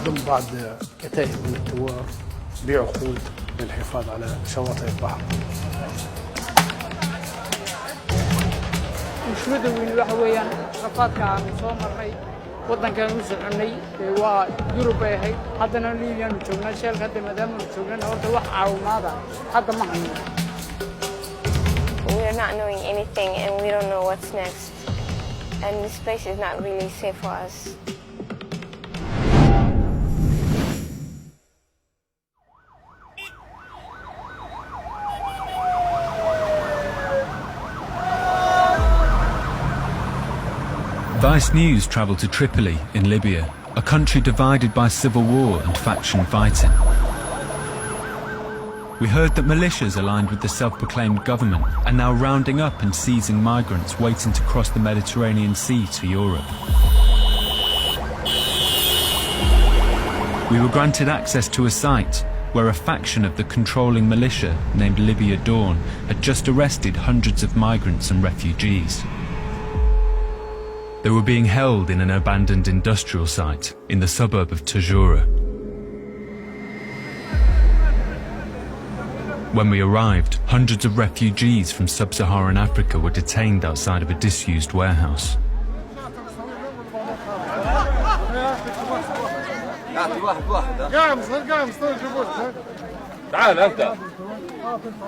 تضم بعض كتائب من الثوار بعقود للحفاظ على شواطئ البحر. مش مدوين وحويان رفاضك عن صوم الري وطن كان وسعني ويوروب هي حتى نليا نشوفنا شال قد ما دام نشوفنا نقول وقع وماذا حتى ما حنا. We're not knowing anything and we don't know what's next. And this place is not really safe for us. Vice News travelled to Tripoli in Libya, a country divided by civil war and faction fighting. We heard that militias aligned with the self-proclaimed government are now rounding up and seizing migrants waiting to cross the Mediterranean Sea to Europe. We were granted access to a site where a faction of the controlling militia named Libya Dawn had just arrested hundreds of migrants and refugees. They were being held in an abandoned industrial site in the suburb of Tajura. When we arrived, hundreds of refugees from sub-Saharan Africa were detained outside of a disused warehouse. تعال انت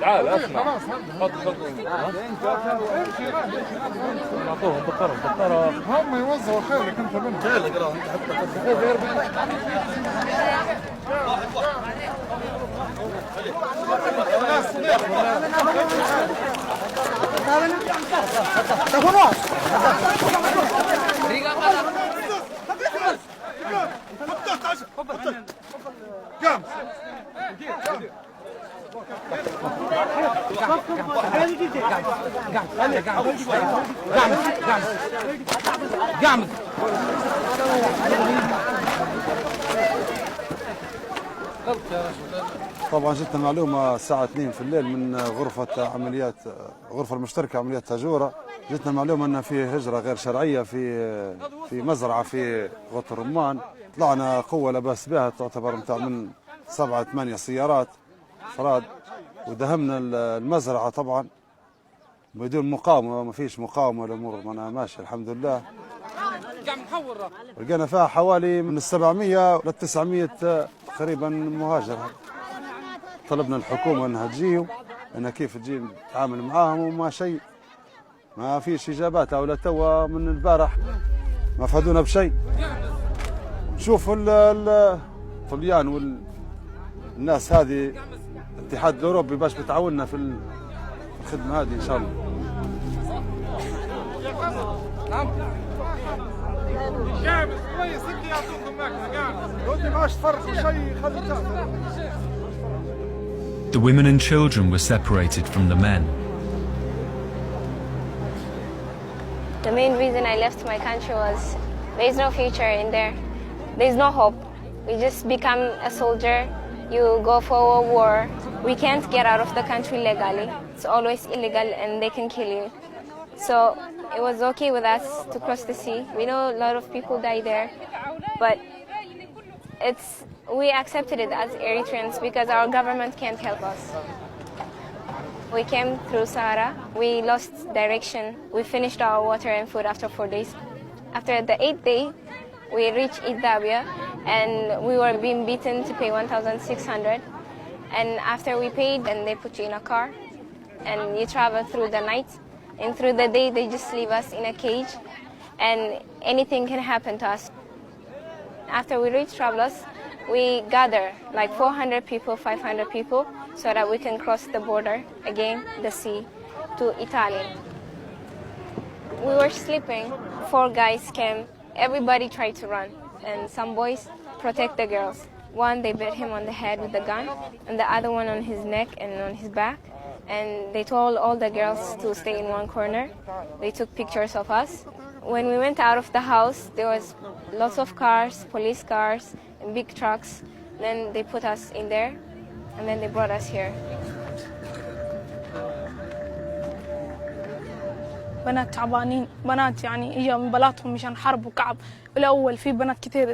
تعال اسمع اعطوهم بالطرف هم يوزعوا خيرك انت منهم خيرك راه انت طبعا جتنا معلومة الساعة 2 في الليل من غرفة المشتركة عمليات تاجورة. جتنا معلومة أن في هجرة غير شرعية في مزرعة في غوط الرمان. طلعنا قوة لا بأس بها تعتبر من 7-8 سيارات فراد ودهمنا المزرعة طبعا بدون مقاومة. ما فيش مقاومة الأمور أنا ماشي الحمد لله. لقينا فيها حوالي من 700 ل 900 تقريبا مهاجر. طلبنا الحكومة أنها تجيهم أنها كيف تجي نتعامل معاهم وما شيء ما فيش إجابات. أو توا من البارح ما فادونا بشيء. نشوف الطليان والناس هذه الاتحاد الأوروبي باش بتعاوننا في الخدمة هذه إن شاء الله. The women and children were separated from the men. The main reason I left my country was there's no future in there. There's no hope. We just become a soldier. You go for a war. We can't get out of the country legally. It's always illegal and they can kill you. So it was okay with us to cross the sea. We know a lot of people die there, but we accepted it as Eritreans because our government can't help us. We came through Sahara. We lost direction. We finished our water and food after 4 days. After the 8th day, we reached Ethiopia and we were being beaten to pay 1,600. And after we paid, then they put you in a car and you travel through the night. And through the day, they just leave us in a cage and anything can happen to us. After we reach Trablus, we gather like 400 people, 500 people so that we can cross the border, again, the sea, to Italy. We were sleeping. 4 guys came. Everybody tried to run and some boys protect the girls. One, they beat him on the head with a gun and the other one on his neck and on his back. And they told all the girls to stay in one corner. They took pictures of us. When we went out of the house, there was lots of cars, police cars, and big trucks. Then they put us in there, and then they brought us here. بنات تعبانين، بنات يعني اجوا من بلاطهم مشان حرب وكعب. بالاول في بنات كثير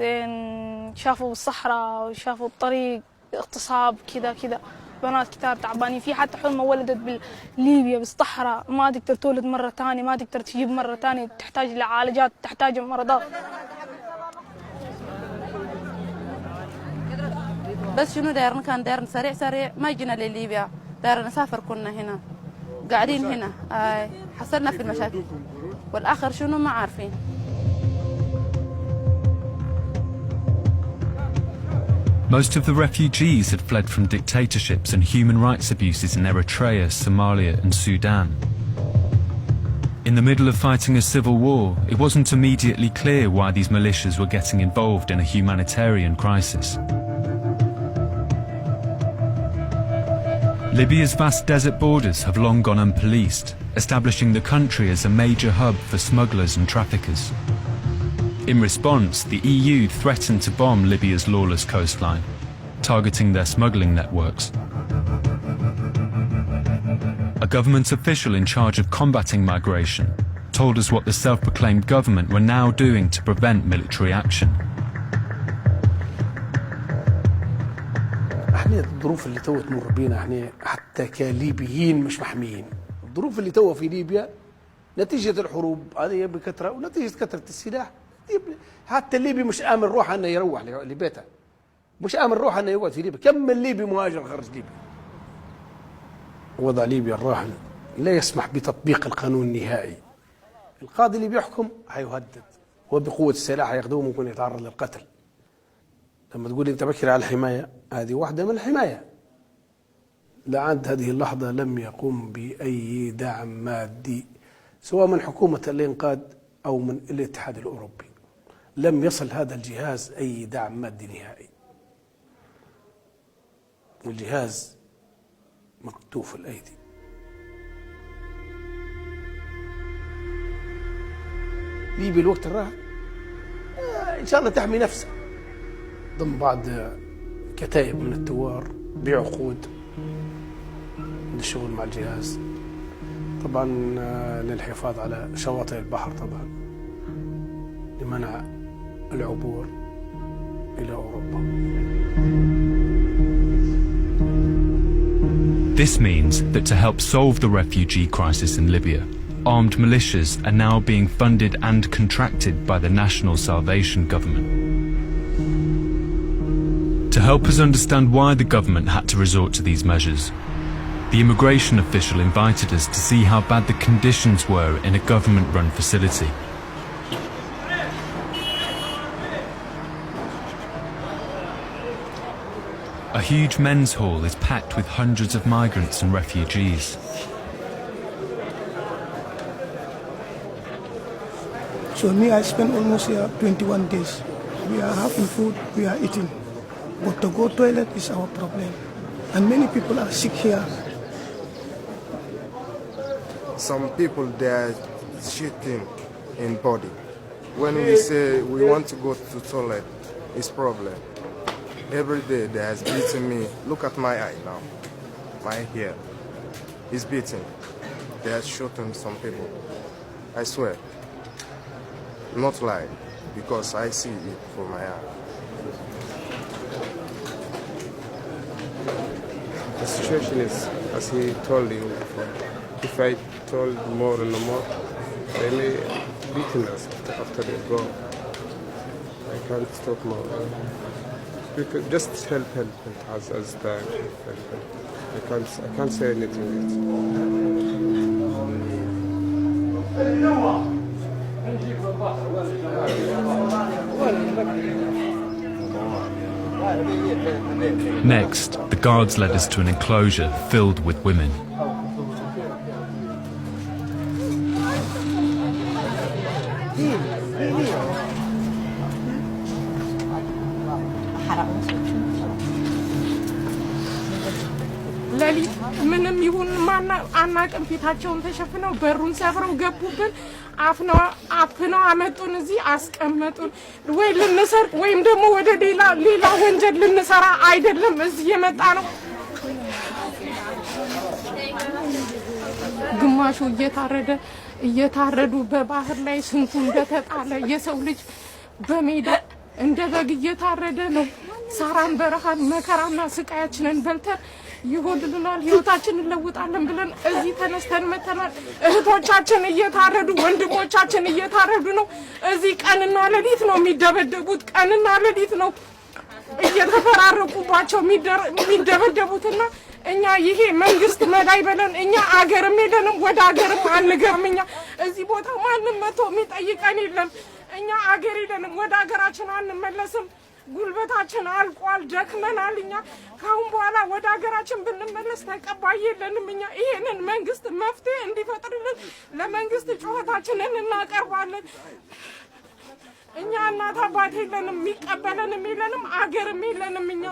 شافوا الصحراء وشافوا الطريق اغتصاب كذا بنات كتار تعبانين في حتى حلمة ولدت بليبيا بالصحراء ما تقدر تولد مرة ثانية ما تقدر تجيب مرة ثانية تحتاج لعالجات تحتاج مرضات بس شنو دايرنا كان دايرنا سريع ما جينا لليبيا دايرنا نسافر كنا هنا قاعدين هنا حصلنا في المشاكل والآخر شنو ما عارفين Most of the refugees had fled from dictatorships and human rights abuses in Eritrea, Somalia and Sudan. In the middle of fighting a civil war, it wasn't immediately clear why these militias were getting involved in a humanitarian crisis. Libya's vast desert borders have long gone unpoliced, establishing the country as a major hub for smugglers and traffickers. In response, the EU threatened to bomb Libya's lawless coastline, targeting their smuggling networks. A government official in charge of combating migration told us what the self-proclaimed government were now doing to prevent military action. احنا الظروف اللي تو تمر بينا احنا حتى كليبيين مش محميين. الظروف اللي تو في ليبيا نتيجة الحروب هذه بكثرة ونتيجة كثرة السلاح حتى الليبي مش آمن روحه انه يروح لبيته. مش آمن روحه انه يقعد في ليبيا، كم من ليبي مهاجر خرج ليبيا. وضع ليبيا الراهن لا يسمح بتطبيق القانون النهائي. القاضي اللي بيحكم هيهدد وبقوة السلاح هياخذوه ممكن يتعرض للقتل. لما تقول انت بكر على الحماية هذه واحدة من الحماية. لعند هذه اللحظة لم يقوم بأي دعم مادي سواء من حكومة الإنقاذ أو من الاتحاد الأوروبي. لم يصل هذا الجهاز أي دعم مادي نهائي. والجهاز مكتوف الأيدي. ليبيا الوقت الراهن إن شاء الله تحمي نفسها ضمن بعض كتائب من الثوار بعقود للشغل مع الجهاز طبعا للحفاظ على شواطئ البحر طبعا لمنع العبور إلى أوروبا. This means that to help solve the refugee crisis in Libya, armed militias are now being funded and contracted by the National Salvation Government. To help us understand why the government had to resort to these measures, the immigration official invited us to see how bad the conditions were in a government-run facility. A huge men's hall is packed with hundreds of migrants and refugees. So me, I spent almost here 21 days. We are having food, we are eating. But to go toilet is our problem. And many people are sick here. Some people, they are shitting in body. When we say we want to go to toilet, it's problem. Every day they has beaten me. Look at my eye now. My hair is beaten. They are shooting some people. I swear. Not lie, because I see it for my eye. The situation is, as he told you before, if I told more and more, they may beaten us after they go. I can't talk more. Because just help as the help. I can't say anything. Next, the guards led us to an enclosure filled with women. ለሊት ምንም ይሁን ማና አናቀም ፊታቸውን ተሸፍነው በሩን ሰብረው ገቡብን አፍነው አመጡን እዚህ አስቀመጡን ወይ ልንሰርቅ ወይም ደግሞ ወደ ሌላ ወንጀል ልንሰራ አይደለም እዚህ የመጣ ነው ግማሹ እየታረዱ በባህር ላይ ስንቱ እንደተጣለ የሰው ልጅ በሜዳ እንደ በግ እየታረደ ነው። ሳራን በረሃን መከራና ስቃያችንን በልተን ይሆንልናል ህይወታችንን እንለውጣለን ብለን እዚህ ተነስተን መተናል። እህቶቻችን እየታረዱ ወንድሞቻችን እየታረዱ ነው። እዚህ ቀንና ሌሊት ነው የሚደበደቡት። ቀንና ሌሊት ነው እየተፈራረቁባቸው የሚደበደቡትና እኛ ይሄ መንግስት መዳይ በለን እኛ አገርም የለንም ወደ አገርም አንገርም። እኛ እዚህ ቦታ ማንም መጥቶ የሚጠይቀን የለም። እኛ አገር የለንም ወደ አገራችን አንመለስም። ጉልበታችን አልቋል፣ ደክመናል። እኛ ካሁን በኋላ ወደ ሀገራችን ብንመለስ ተቀባይ የለንም። እኛ ይሄንን መንግስት መፍትሄ እንዲፈጥርልን ለመንግስት ጩኸታችንን እናቀርባለን። እኛ እናት አባት የለንም፣ የሚቀበለንም የለንም፣ አገርም የለንም። እኛ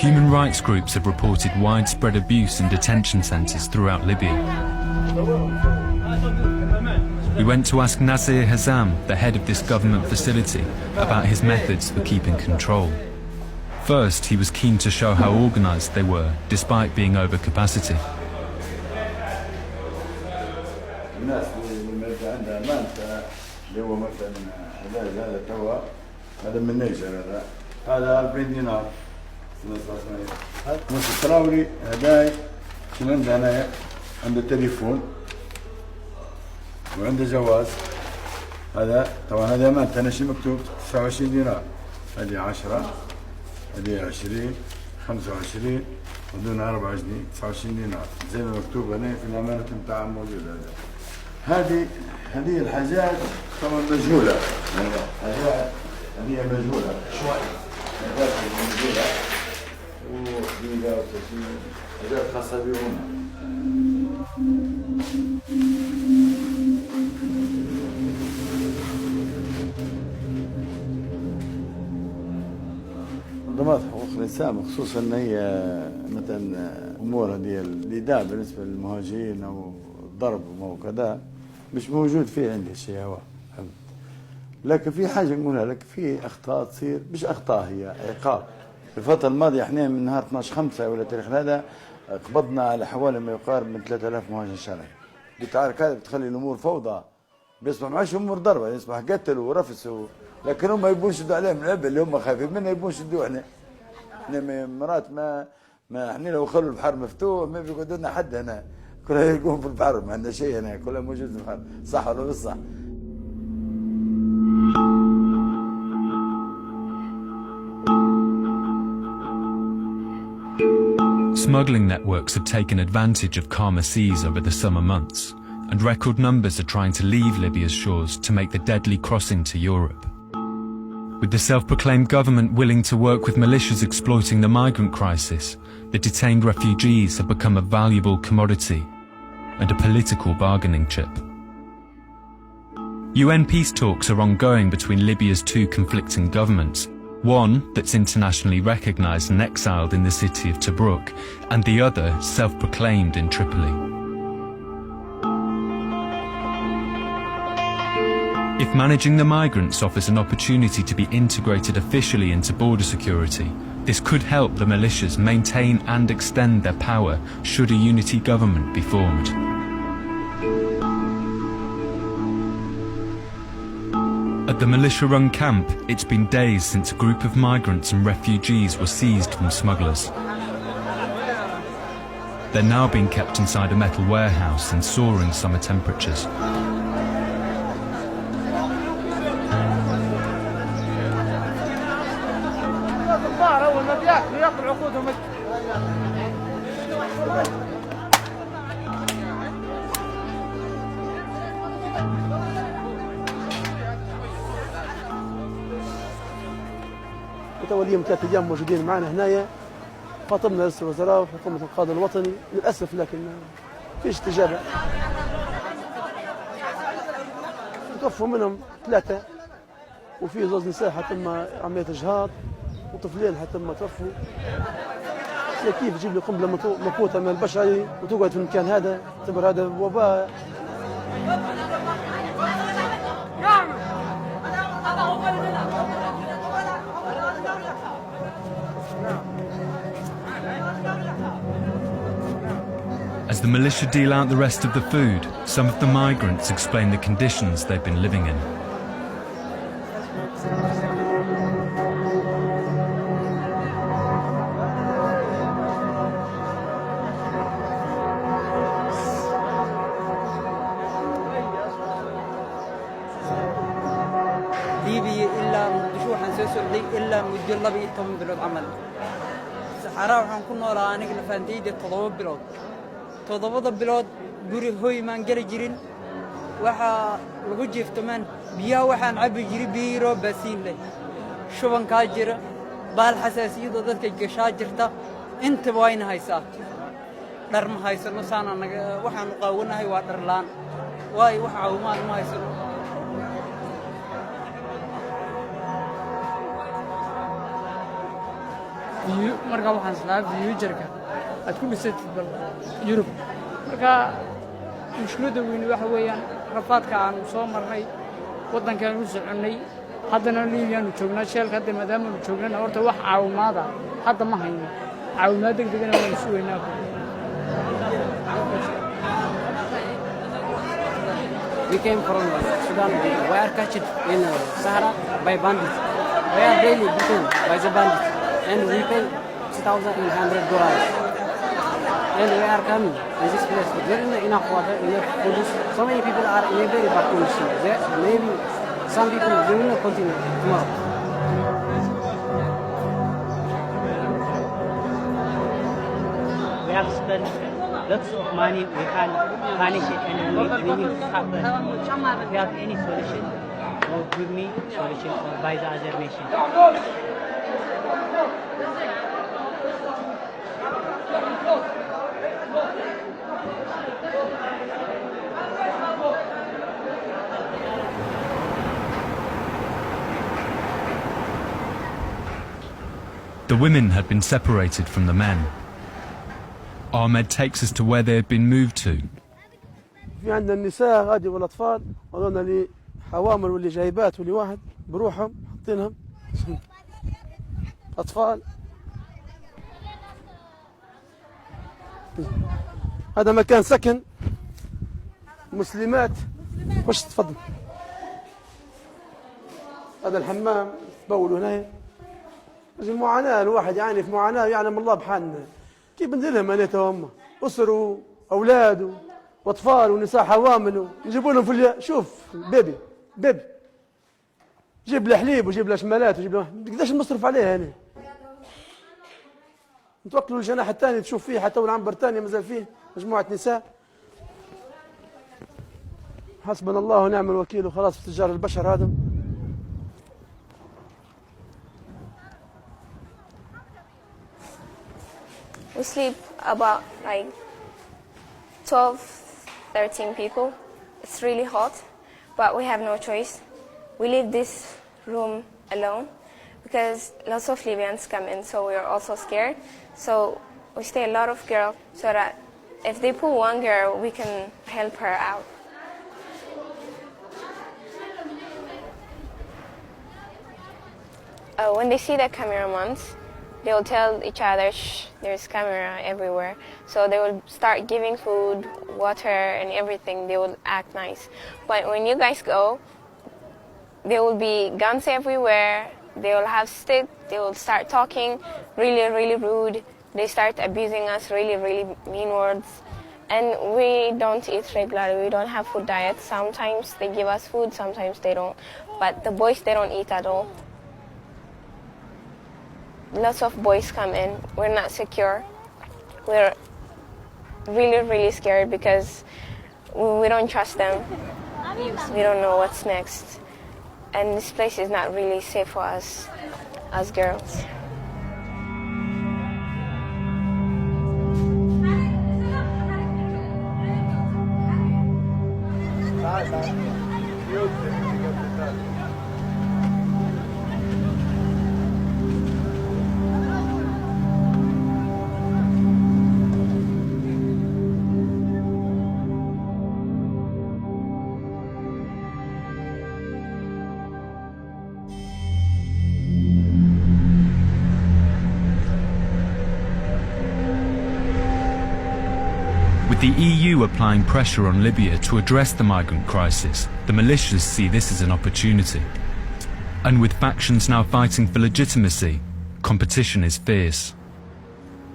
Human rights groups have reported widespread abuse in detention centres throughout Libya. We went to ask Nasir Hazam, the head of this government facility, about his methods for keeping control. First, he was keen to show how organised they were, despite being over capacity. موسى التراوري هداي شنو عندنا عنده تليفون وعنده جواز. هذا طبعا هذا ما أنا شيء مكتوب 29 دينار. هذه 10 هذه 20 25 ودون 4 جنيه 29 دينار زي ما مكتوب هنا في الأمانة بتاع موجود. هذه الحاجات طبعا مجهولة. حاجات هذه مجهولة شوي. حاجات مجهولة ودقيقة وتسليم حاجات خاصة بهم. منظمات حقوق الإنسان خصوصا أن هي مثلا أمور هذه الإيذاء بالنسبة للمهاجرين أو الضرب وكذا مش موجود فيه عندي الشيء هو. لكن في حاجة نقولها لك، في أخطاء تصير مش أخطاء هي عقاب. في الفترة الماضية احنا من نهار 12/5 ولا تاريخ هذا قبضنا على حوالي ما يقارب من 3000 مهاجر شرعي. بتعرف هذا بتخلي الأمور فوضى، بيصبح معاش أمور ضربة، يصبح قتل ورفس لكن هم يبون يشدوا عليهم العبء اللي هم خايفين منه يبون يشدوه. احنا مرات ما احنا لو خلوا البحر مفتوح ما بيقعدوا لنا حد هنا، كلها يلقون في البحر ما عندنا شيء هنا، كلها موجود في البحر. صح ولا مش صح؟ Smuggling networks have taken advantage of calmer seas over the summer months, and record numbers are trying to leave Libya's shores to make the deadly crossing to Europe. With the self-proclaimed government willing to work with militias exploiting the migrant crisis, the detained refugees have become a valuable commodity and a political bargaining chip. UN peace talks are ongoing between Libya's two conflicting governments, one that's internationally recognised and exiled in the city of Tobruk, and the other self-proclaimed in Tripoli. If managing the migrants offers an opportunity to be integrated officially into border security, this could help the militias maintain and extend their power should a unity government be formed. At the militia-run camp, it's been days since a group of migrants and refugees were seized from smugglers. They're now being kept inside a metal warehouse in soaring summer temperatures. اليوم 3 أيام موجودين معنا هنايا، خاطبنا رئيس الوزراء وحكومة القاضي الوطني للأسف لكن فيش استجابة. توفوا منهم 3 وفي زوج نساء حتم عملية إجهاض وطفلين حتم توفوا. كيف تجيب لي قنبلة مقوتة من البشري وتقعد في المكان هذا؟ تعتبر هذا وباء. As the militia deal out the rest of the food, some of the migrants explain the conditions they've been living in. ليبيا إلا مقدشو حنسوي سعودي إلا مدير لبي طم بلود عمل صحراء وحن كنا ولا أنا كنا فانتي دي تضرب بلود جوري هوي من جري جرين وح لوجي فتمان بيا وحن عبي جري بيرو بسين له شو بن كاجر بالحساسية ضدك الجشاجرتا أنت وين هاي ساعة درم هاي سنو سانا وحن قاونا هاي وادرلان واي وحعومان ما هاي سنو marka waxaan islaa future-ka aad ku dhisatid bal Yurub marka mushkiladda weyn waxa weeyaan rafaadka aan soo marnay wadankan u soconay haddana Liibiyan u joognaa sheelka hadda maadaama u joognaa horta wax caawimaada hadda ma hayno caawimaad degdegna waan suugaynaa We came from Sudan. We are catched in Sahara by bandits. We are daily beaten by the bandits. And we pay $2,100. And we are coming in this place. There is enough water, enough food. So many people are in a very bad condition. Maybe some people they will not continue tomorrow. We have spent lots of money. We can't manage it, and we need to happen. If you have any solution, or give me solution or by the other nation. The women had been separated from the men. Ahmed takes us to where they had been moved to. في عندنا النساء غادي والاطفال هذول اللي حوامل واللي جايبات واللي واحد بروحهم حاطينهم اطفال. هذا مكان سكن مسلمات. خش تفضل. هذا الحمام تبولوا هنا. المعاناة الواحد يعاني في معاناة يعلم الله بحالنا. كيف بنزلهم أنا هم أسر وأولاد وأطفال ونساء حوامل نجيبوا لهم شوف بيبي جيب له حليب وجيب له شمالات وجيب له قداش نصرف عليه هنا. نتوكلوا الجناح الثاني تشوف فيه حتى والعنبر الثاني مازال فيه مجموعة نساء. حسبنا الله ونعم الوكيل وخلاص في تجار البشر هذا. We sleep about like 12, 13 people. It's really hot, but we have no choice. We leave this room alone because lots of Libyans come in, so we're also scared. So we stay a lot of girls so that if they pull one girl, we can help her out. When they see the cameramans, they will tell each other, shh, there's camera everywhere. So they will start giving food, water, and everything. They will act nice. But when you guys go, there will be guns everywhere. They will have sticks. They will start talking really, really rude. They start abusing us, really, really mean words. And we don't eat regularly. We don't have food diet. Sometimes they give us food, sometimes they don't. But the boys, they don't eat at all. Lots of boys come in. We're not secure. We're really, really scared because we don't trust them. We don't know what's next. And this place is not really safe for us as girls. With the EU applying pressure on Libya to address the migrant crisis, the militias see this as an opportunity. And with factions now fighting for legitimacy, competition is fierce.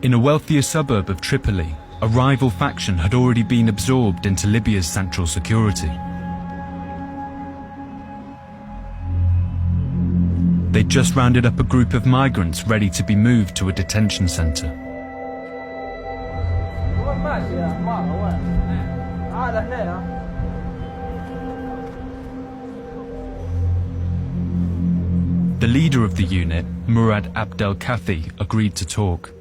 In a wealthier suburb of Tripoli, a rival faction had already been absorbed into Libya's central security. They'd just rounded up a group of migrants ready to be moved to a detention centre. The leader of the unit, Murad Abdel Kafi, agreed to talk.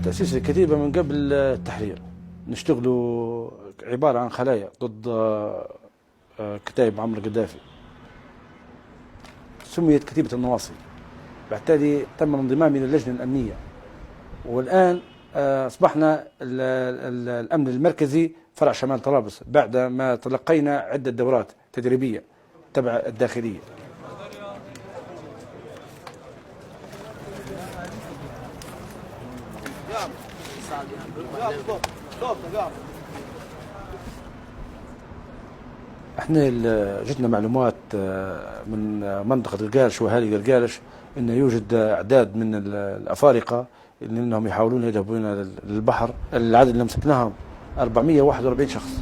تأسيس الكتيبة من قبل التحرير نشتغلوا عبارة عن خلايا ضد كتائب عمرو القذافي. سميت كتيبة النواصي. بالتالي تم انضمامي للجنة الأمنية. والآن أصبحنا الأمن المركزي فرع شمال طرابلس بعد ما تلقينا عدة دورات تدريبية تبع الداخلية. احنا جتنا معلومات من منطقة قرقالش واهالي قرقالش انه يوجد اعداد من الافارقة انهم يحاولون يذهبون للبحر. العدد اللي مسكناهم 441 شخص.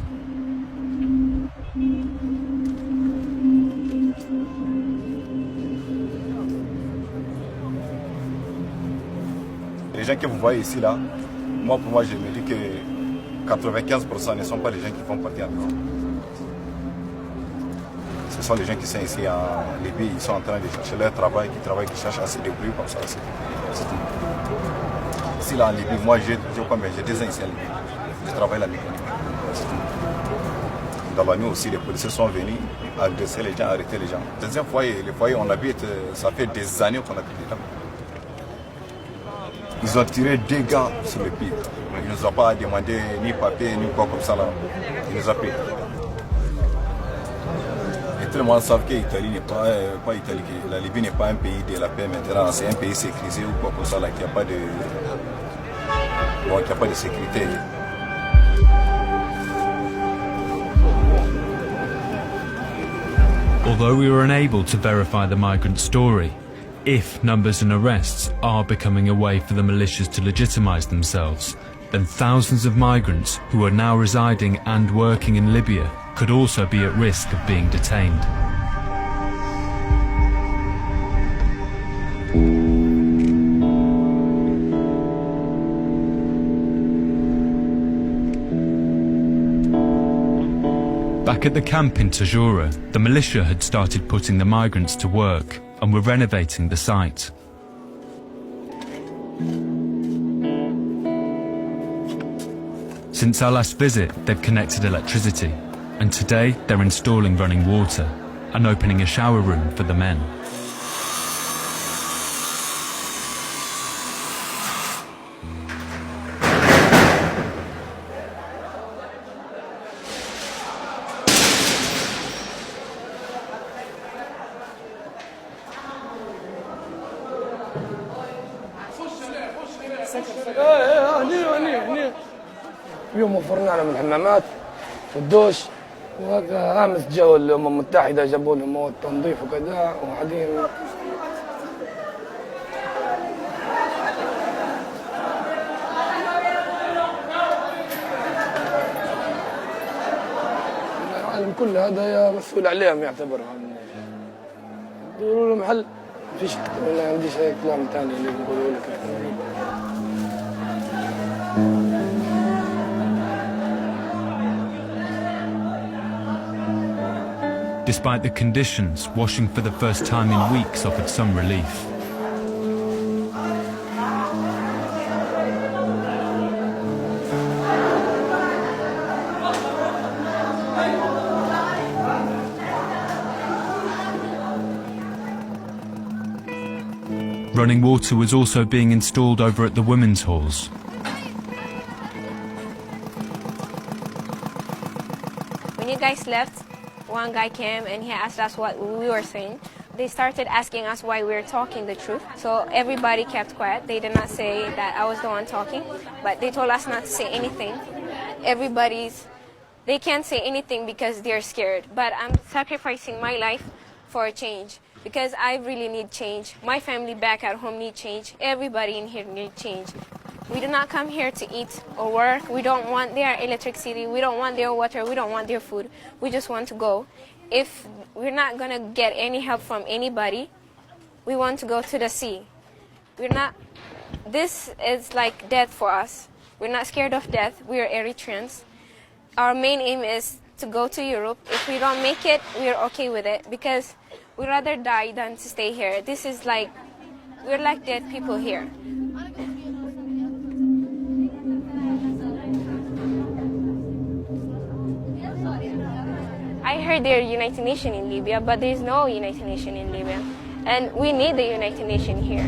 Les gens que vous voyez ici là, pour moi je me dis que 95% ne sont pas les gens qui vont partir en Europe. Ce sont les gens qui sont ici en Libye, ils sont en train de chercher leur travail, qui cherchent à se débrouiller comme ça. Ici là en Libye, moi j'ai 2 ans ici en Libye, je travaille la mécanique. Dans la nuit aussi, les policiers sont venus agresser les gens, arrêter les gens. Deuxième foyer, les foyers on habite, ça fait des années qu'on habite là. Ils ont tiré 2 gars sur le pied. Ils ne nous ont pas demandé ni papier, ni quoi comme ça là. Ils nous ont pris. Et tout le monde savent que l'Italie n'est pas Italie, que la Libye n'est pas un pays de la paix maintenant. C'est un pays sécurisé ou quoi comme ça là, qu'il n'y a pas de, bon, qu'il n'y a pas de sécurité. Although we were unable to verify the migrant story, if numbers and arrests are becoming a way for the militias to legitimize themselves, then thousands of migrants who are now residing and working in Libya could also be at risk of being detained. Back at the camp in Tajura, the militia had started putting the migrants to work and were renovating the site. Since our last visit, they've connected electricity, and today they're installing running water and opening a shower room for the men. هني يوم وفرنا لهم الحمامات والدوش وهكا امس جو الامم المتحده جابوا لهم التنظيف وكذا وبعدين العالم كله هذا مسؤول عليهم يعتبرهم يقولوا له محل فيش ولا عنديش اي كلام ثاني اللي نقولوا لك. Despite the conditions, washing for the first time in weeks offered some relief. Running water was also being installed over at the women's halls. When you guys left, one guy came and he asked us what we were saying. they started asking us why we were talking the truth. So everybody kept quiet. They did not say that I was the one talking, but they told us not to say anything. They can't say anything because they're scared. But I'm sacrificing my life for a change because I really need change. My family back at home need change. Everybody in here need change. We do not come here to eat or work. We don't want their electricity. We don't want their water. We don't want their food. We just want to go. If we're not going to get any help from anybody, we want to go to the sea. This is like death for us. We're not scared of death. We are Eritreans. Our main aim is to go to Europe. If we don't make it, we're okay with it because we'd rather die than to stay here. We're like dead people here. I heard there are United Nations in Libya, but there's no United Nations in Libya. And we need the United Nations here.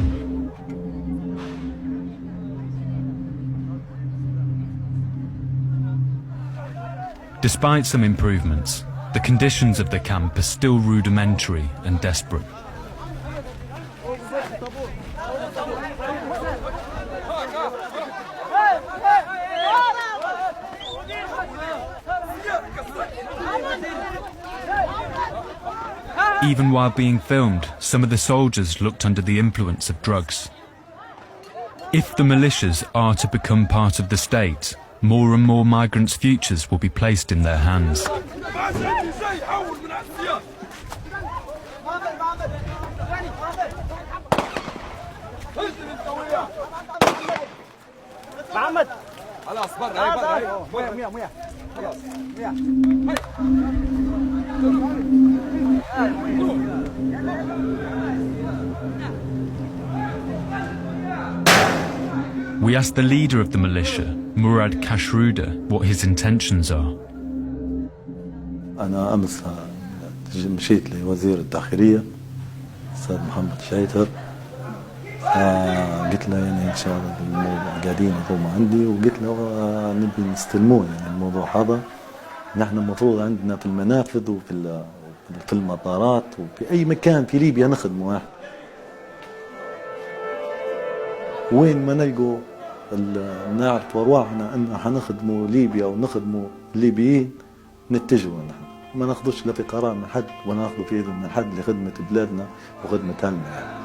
Despite some improvements, the conditions of the camp are still rudimentary and desperate. Even while being filmed, some of the soldiers looked under the influence of drugs. If the militias are to become part of the state, more and more migrants' futures will be placed in their hands. We asked the leader of the militia, Murad Kashruda, what his intentions are. أنا أمس مشيت لوزير الداخلية الأستاذ محمد شايتر قلت له يعني إن شاء الله الموضوع قاعدين يقوم عندي وقلت له نبي نستلمون يعني الموضوع هذا نحن المفروض عندنا في المنافذ وفي المطارات وفي أي مكان في ليبيا نخدمه واحد وين ما نلقوا نعرف أرواحنا أن حنخدموا ليبيا ونخدموا الليبيين نتجهوا نحن ما ناخذوش لا في قرار من حد ولا ناخذوا في إذن من حد لخدمة بلادنا وخدمة أهلنا.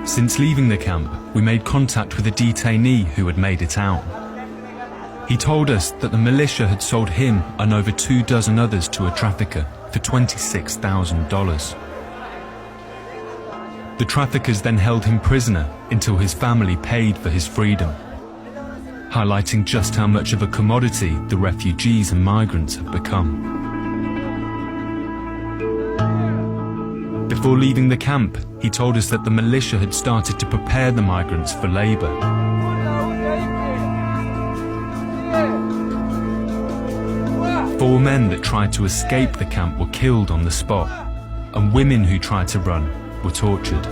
Since leaving the camp, we made contact with a detainee who had made it out. He told us that the militia had sold him and over 24 others to a trafficker for $26,000. The traffickers then held him prisoner until his family paid for his freedom, highlighting just how much of a commodity the refugees and migrants have become. Before leaving the camp, he told us that the militia had started to prepare the migrants for labour. Four men that tried to escape the camp were killed on the spot, and women who tried to run were tortured.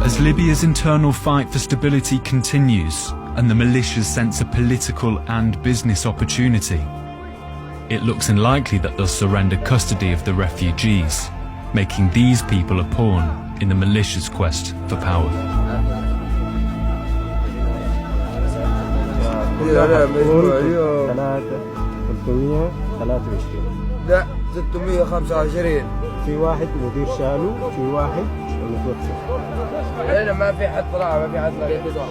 As Libya's internal fight for stability continues, and the militias sense a political and business opportunity, it looks unlikely that they'll surrender custody of the refugees, making these people a pawn in the militia's quest for power. لا 625 في واحد مدير شالو في واحد متوفى. هنا ما في حد طلع ما في حد طلع.